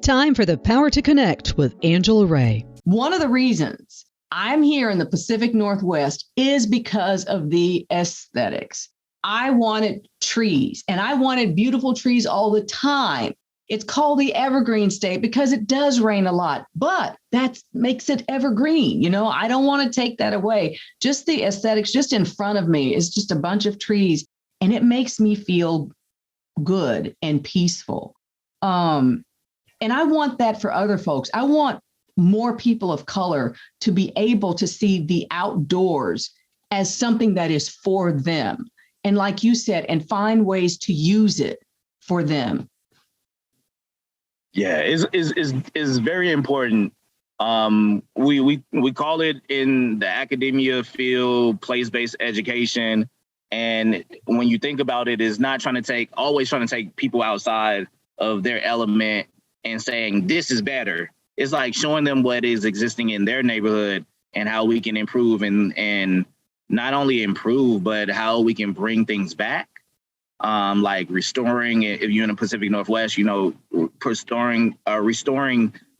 Time for the Power to Connect with Angela Ray. One of the reasons I'm here in the Pacific Northwest is because of the aesthetics. I wanted trees, and I wanted beautiful trees all the time. It's called the evergreen state because it does rain a lot, but that makes it evergreen. You know, I don't want to take that away. Just the aesthetics, just in front of me is just a bunch of trees, and it makes me feel good and peaceful. And I want that for other folks. I want more people of color to be able to see the outdoors as something that is for them. And like you said, and find ways to use it for them. Yeah, is very important. We call it in the academia field place-based education. And when you think about it, is not always trying to take people outside of their element and saying this is better. It's like showing them what is existing in their neighborhood and how we can improve and not only improve, but how we can bring things back. Like restoring, if you're in the Pacific Northwest, you know, restoring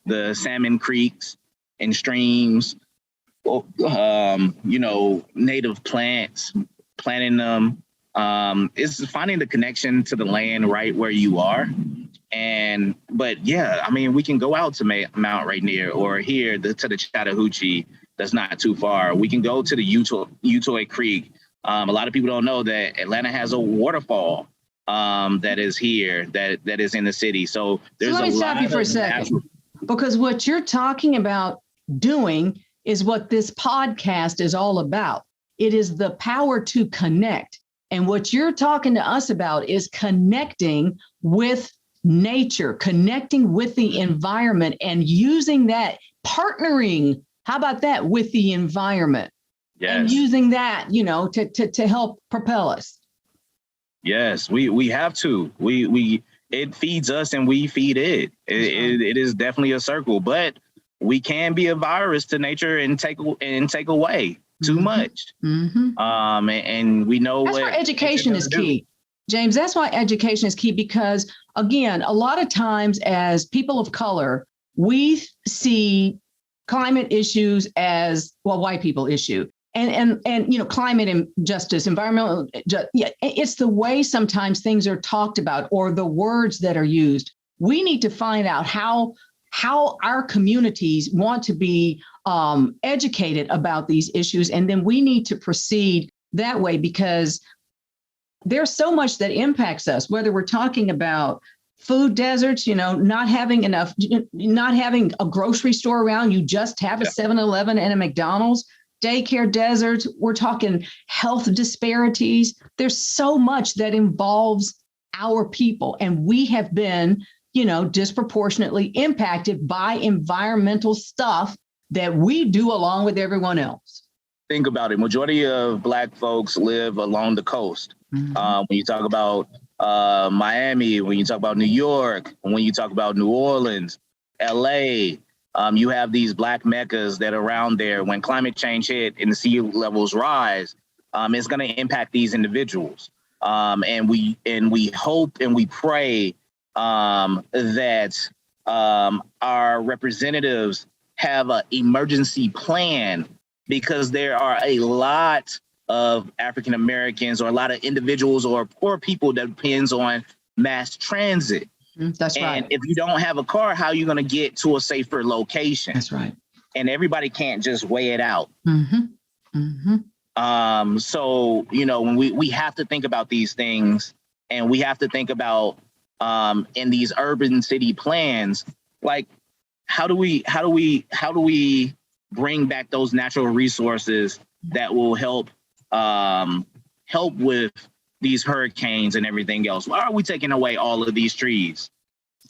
the salmon creeks and streams, you know, native plants, planting them. It's finding the connection to the land right where you are. But yeah, I mean, we can go out to Mount Rainier or here to the Chattahoochee. That's not too far. We can go to the Utoy Creek. A lot of people don't know that Atlanta has a waterfall that is here, that is in the city. So there's let me stop you for a second, because what you're talking about doing is what this podcast is all about. It is the power to connect. And what you're talking to us about is connecting with nature, connecting with the environment and using that, partnering, how about that, with the environment? Yes. And using that, you know, to help propel us. Yes, we have to. It feeds us and we feed it. It is definitely a circle, but we can be a virus to nature and take away too much. Mm-hmm. And we know that's where education is key. James, that's why education is key, because again, a lot of times as people of color, we see climate issues as, well, white people issue. And you know, climate injustice, environmental, it's the way sometimes things are talked about or the words that are used. We need to find out how our communities want to be educated about these issues. And then we need to proceed that way, because there's so much that impacts us, whether we're talking about food deserts, you know, not having a grocery store around, you just have a 7-Eleven and a McDonald's, daycare deserts, we're talking health disparities. There's so much that involves our people, and we have been, you know, disproportionately impacted by environmental stuff that we do along with everyone else. Think about it. Majority of Black folks live along the coast. Mm-hmm. When you talk about Miami, when you talk about New York, when you talk about New Orleans, LA, you have these Black meccas that are around there. When climate change hit and the sea levels rise, it's going to impact these individuals. And we hope and we pray that our representatives have an emergency plan, because there are a lot of African Americans or a lot of individuals or poor people that depends on mass transit. That's right. And if you don't have a car, how are you going to get to a safer location? That's right. And everybody can't just weigh it out. Mm-hmm. Mm-hmm. So, you know, when we have to think about these things, and we have to think about in these urban city plans, like how do we bring back those natural resources that will help with these hurricanes and everything else? Why are we taking away all of these trees?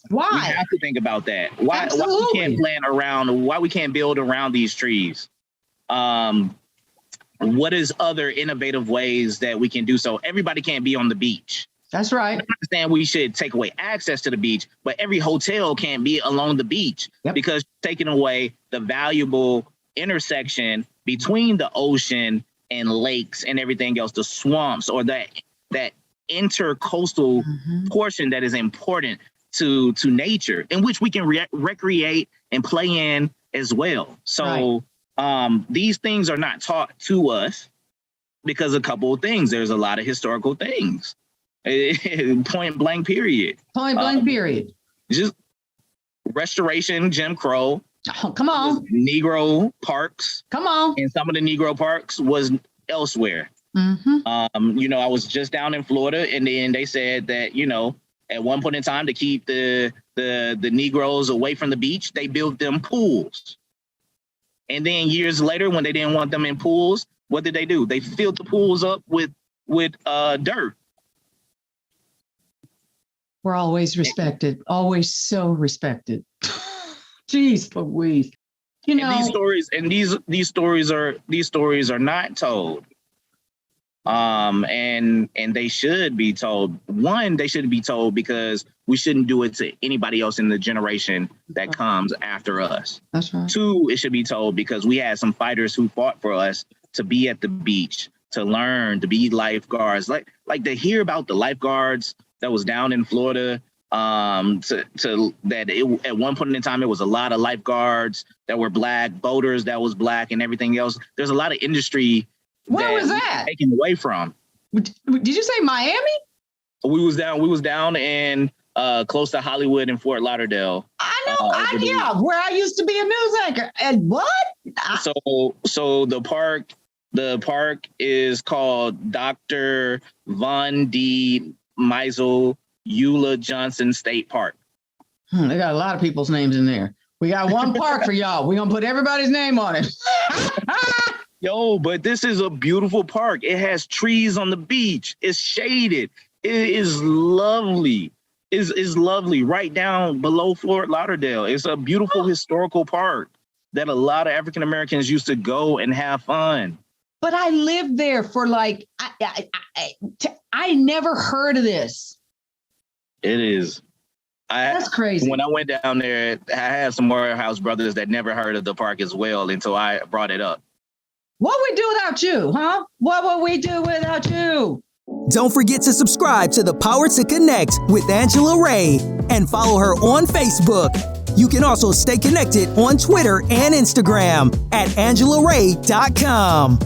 Why? We have to think about that. Why we can't plant around? Why we can't build around these trees? What is other innovative ways that we can do so? Everybody can't be on the beach. That's right. I understand we should take away access to the beach, but every hotel can't be along the beach because taking away the valuable intersection between the ocean and lakes and everything else, the swamps, or that intercoastal portion that is important to nature, in which we can recreate and play in as well. So these things are not taught to us because a couple of things. There's a lot of historical things. Point blank period. Point blank period. Just restoration, Jim Crow. Oh, come on. Negro parks. Come on. And some of the Negro parks was elsewhere. Mm-hmm. You know, I was just down in Florida, and then they said that, you know, at one point in time, to keep the Negroes away from the beach, they built them pools. And then years later, when they didn't want them in pools, what did they do? They filled the pools up with dirt. We're always respected, always so respected. Jeez Louise. You know, and these stories are not told. And they should be told. One, they should be told because we shouldn't do it to anybody else in the generation that comes after us. That's right. Two, it should be told because we had some fighters who fought for us to be at the beach, to learn, to be lifeguards, like to hear about the lifeguards that was down in Florida. At one point in time, it was a lot of lifeguards that were Black, boaters that was Black, and everything else. There's a lot of industry. Where was that? Taken away from. Did you say Miami? We was down in close to Hollywood and Fort Lauderdale. I know. Where I used to be a news anchor. And what? So the park is called Dr. Von D. Meisel Eula Johnson State Park. They got a lot of people's names in there. We got one park for y'all. We're gonna put everybody's name on it. Yo, but this is a beautiful park. It has trees on the beach. It's shaded. It is lovely. Is lovely right down below Fort Lauderdale. It's a beautiful historical park that a lot of African Americans used to go and have fun. But I lived there for like, I never heard of this. It is. That's crazy. When I went down there, I had some Morehouse brothers that never heard of the park as well until I brought it up. What would we do without you, huh? What would we do without you? Don't forget to subscribe to The Power to Connect with Angela Ray and follow her on Facebook. You can also stay connected on Twitter and Instagram at angelaray.com.